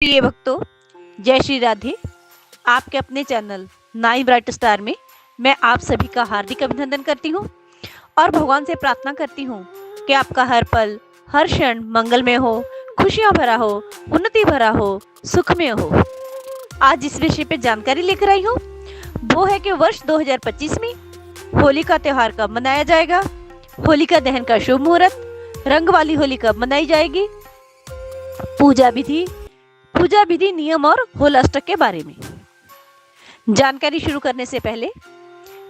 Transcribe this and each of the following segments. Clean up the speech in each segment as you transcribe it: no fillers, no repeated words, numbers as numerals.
प्रिय भक्तों, जय श्री राधे। आपके अपने चैनल नाई ब्राइट स्टार में मैं आप सभी का हार्दिक अभिनंदन करती हूँ और भगवान से प्रार्थना करती हूँ कि आपका हर पल हर क्षण मंगलमय हो, खुशियाँ भरा हो, उन्नति भरा हो, सुखमय हो। आज इस विषय पे जानकारी लेकर आई हूँ, वो है कि वर्ष 2025 में होली का त्योहार कब मनाया जाएगा, होलिका दहन का शुभ मुहूर्त, रंग वाली होली कब मनाई जाएगी, पूजा विधि नियम और होलाष्टक के बारे में जानकारी शुरू करने से पहले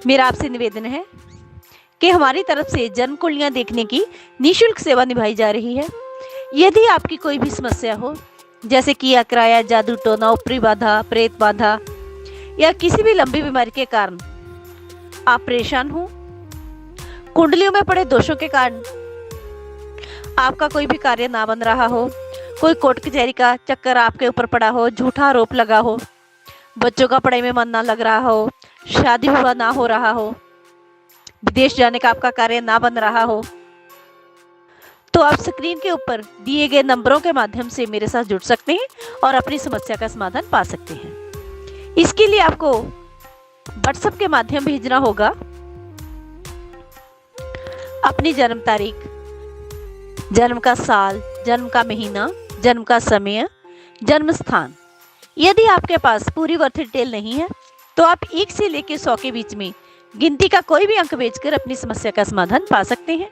मेरा आपसे निवेदन है कि हमारी तरफ से जन्म कुंडलियां देखने की निःशुल्क सेवा निभाई जा रही है। यदि आपकी कोई भी समस्या हो, जैसे कि किराया, जादू टोना, ऊपरी बाधा, प्रेत बाधा या किसी भी लंबी बीमारी के कारण आप परेशान हो, कुंडलियों में पड़े दोषों के कारण आपका कोई भी कार्य ना बन रहा हो, कोई कोर्ट कचहरी का चक्कर आपके ऊपर पड़ा हो, झूठा आरोप लगा हो, बच्चों का पढ़ाई में मन ना लग रहा हो, शादी विवाह ना हो रहा हो, विदेश जाने का आपका कार्य ना बन रहा हो, तो आप स्क्रीन के ऊपर दिए गए नंबरों के माध्यम से मेरे साथ जुड़ सकते हैं और अपनी समस्या का समाधान पा सकते हैं। इसके लिए आपको व्हाट्सएप के माध्यम भेजना होगा अपनी जन्म तारीख, जन्म का साल, जन्म का महीना, जन्म का समय, जन्म स्थान। यदि आपके पास पूरी बर्थ डिटेल नहीं है तो आप 1 से लेकर 100 के बीच में गिनती का कोई भी अंक भेजकर अपनी समस्या का समाधान पा सकते हैं।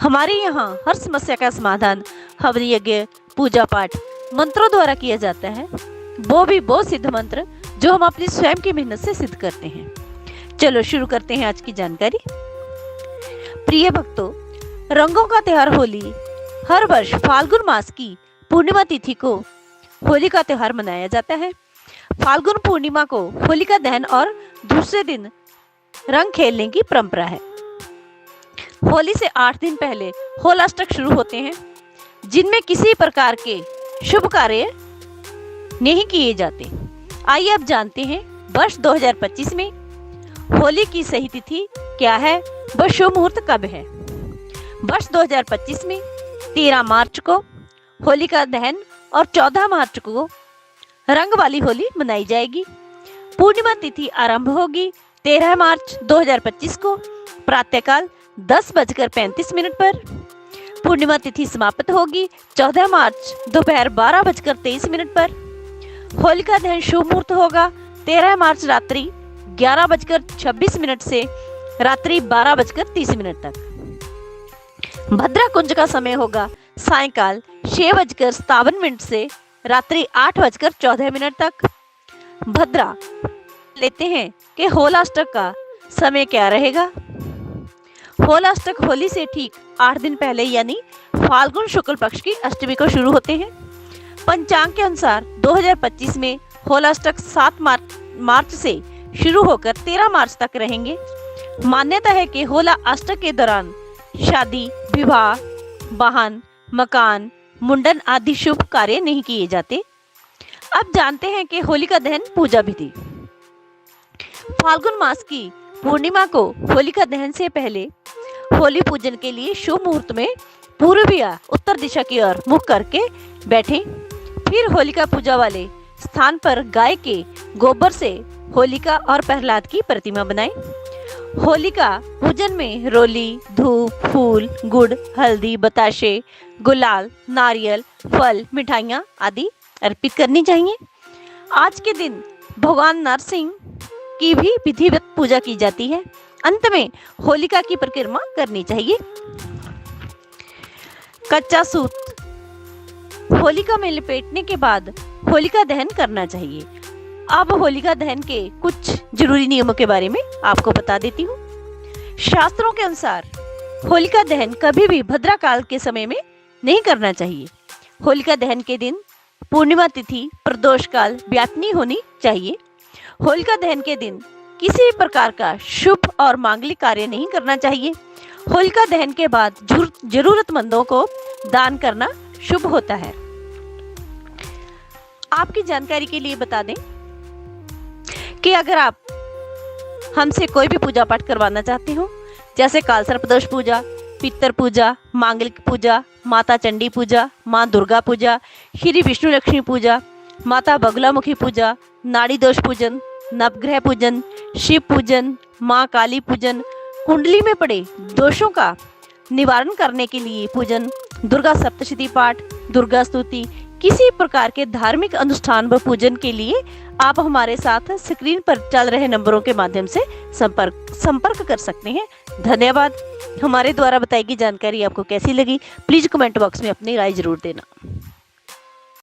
हमारे यहाँ हर समस्या का समाधान हवन यज्ञ, पूजा पाठ, मंत्रों द्वारा किया जाता है, वो सिद्ध मंत्र जो हम अपनी स्वयं की मेहनत से सिद्ध करते हैं। चलो शुरू करते हैं आज की जानकारी। प्रिय भक्तों, रंगों का त्योहार होली हर वर्ष फाल्गुन मास की पूर्णिमा तिथि को होली का त्योहार मनाया जाता है। फाल्गुन पूर्णिमा को होलिका दहन और दूसरे दिन रंग खेलने की परंपरा है। होली से 8 दिन पहले होलाष्टक शुरू होते हैं, जिनमें किसी प्रकार के शुभ कार्य नहीं किए जाते। आइए अब जानते हैं वर्ष 2025 में होली की सही तिथि क्या है, वह शुभ मुहूर्त कब है। वर्ष 2025 में 13 मार्च को होलिका दहन और 14 मार्च को रंग वाली होली मनाई जाएगी। पूर्णिमा तिथि आरंभ होगी 13 मार्च 2025 को प्रातःकाल 10:35 पर। पूर्णिमा तिथि समाप्त होगी 14 मार्च दोपहर 12:23 पर। होलिका दहन शुभ मुहूर्त होगा 13 मार्च रात्रि 11:26 से रात्रि 12:30 तक। भद्रा कुंज का समय होगा सायंकाल 6:57 से रात्रि 8:14 तक। भद्रा लेते हैं कि होलाष्टक का समय क्या रहेगा। होलाष्टक होली से ठीक 8 दिन पहले यानी फाल्गुन शुक्ल पक्ष की अष्टमी को शुरू होते हैं। पंचांग के अनुसार 2025 में होलाष्टक 7 मार्च से शुरू होकर 13 मार्च तक रहेंगे। मान्यता है कि होला अष्टक के दौरान शादी, विवाह, वाहन, मकान, मुंडन आदि शुभ कार्य नहीं किए जाते। अब जानते हैं कि होलिका दहन पूजा विधि। फाल्गुन मास की पूर्णिमा को होलिका दहन से पहले होली पूजन के लिए शुभ मुहूर्त में पूर्व या उत्तर दिशा की ओर मुख करके बैठें। फिर होलिका पूजा वाले स्थान पर गाय के गोबर से होलिका और प्रहलाद की प्रतिमा बनाएं। होलिका पूजन में रोली, धूप, फूल, गुड़, हल्दी, बताशे, गुलाल, नारियल, फल, मिठाइयाँ आदि अर्पित करनी चाहिए। आज के दिन भगवान नरसिंह की भी विधिवत पूजा की जाती है। अंत में होलिका की परिक्रमा करनी चाहिए। कच्चा सूत होलिका में लपेटने के बाद होलिका दहन करना चाहिए। अब होलिका दहन के कुछ जरूरी नियमों के बारे में आपको बता देती हूँ। शास्त्रों के अनुसार होलिका दहन कभी भी भद्रा काल के समय में नहीं करना चाहिए। होलिका दहन के दिन पूर्णिमा तिथि प्रदोष काल व्यापनी होनी चाहिए। होलिका दहन के दिन किसी प्रकार का शुभ और मांगलिक कार्य नहीं करना चाहिए। होलिका दहन के बाद जरूरतमंदों को दान करना शुभ होता है। आपकी जानकारी के लिए बता दें कि अगर आप हमसे कोई भी पूजा पाठ करवाना चाहते हो, जैसे काल सर्पदोष पूजा, पितर पूजा, मांगलिक पूजा, माता चंडी पूजा, माँ दुर्गा पूजा, श्री विष्णु लक्ष्मी पूजा, माता बगलामुखी पूजा, नाड़ी दोष पूजन, नवग्रह पूजन, शिव पूजन, माँ काली पूजन, कुंडली में पड़े दोषों का निवारण करने के लिए पूजन, दुर्गा सप्तशती पाठ, दुर्गा स्तुति, किसी प्रकार के धार्मिक अनुष्ठान व पूजन के लिए आप हमारे साथ स्क्रीन पर चल रहे नंबरों के माध्यम से संपर्क कर सकते हैं। धन्यवाद। हमारे द्वारा बताई गई जानकारी आपको कैसी लगी, प्लीज कमेंट बॉक्स में अपनी राय जरूर देना।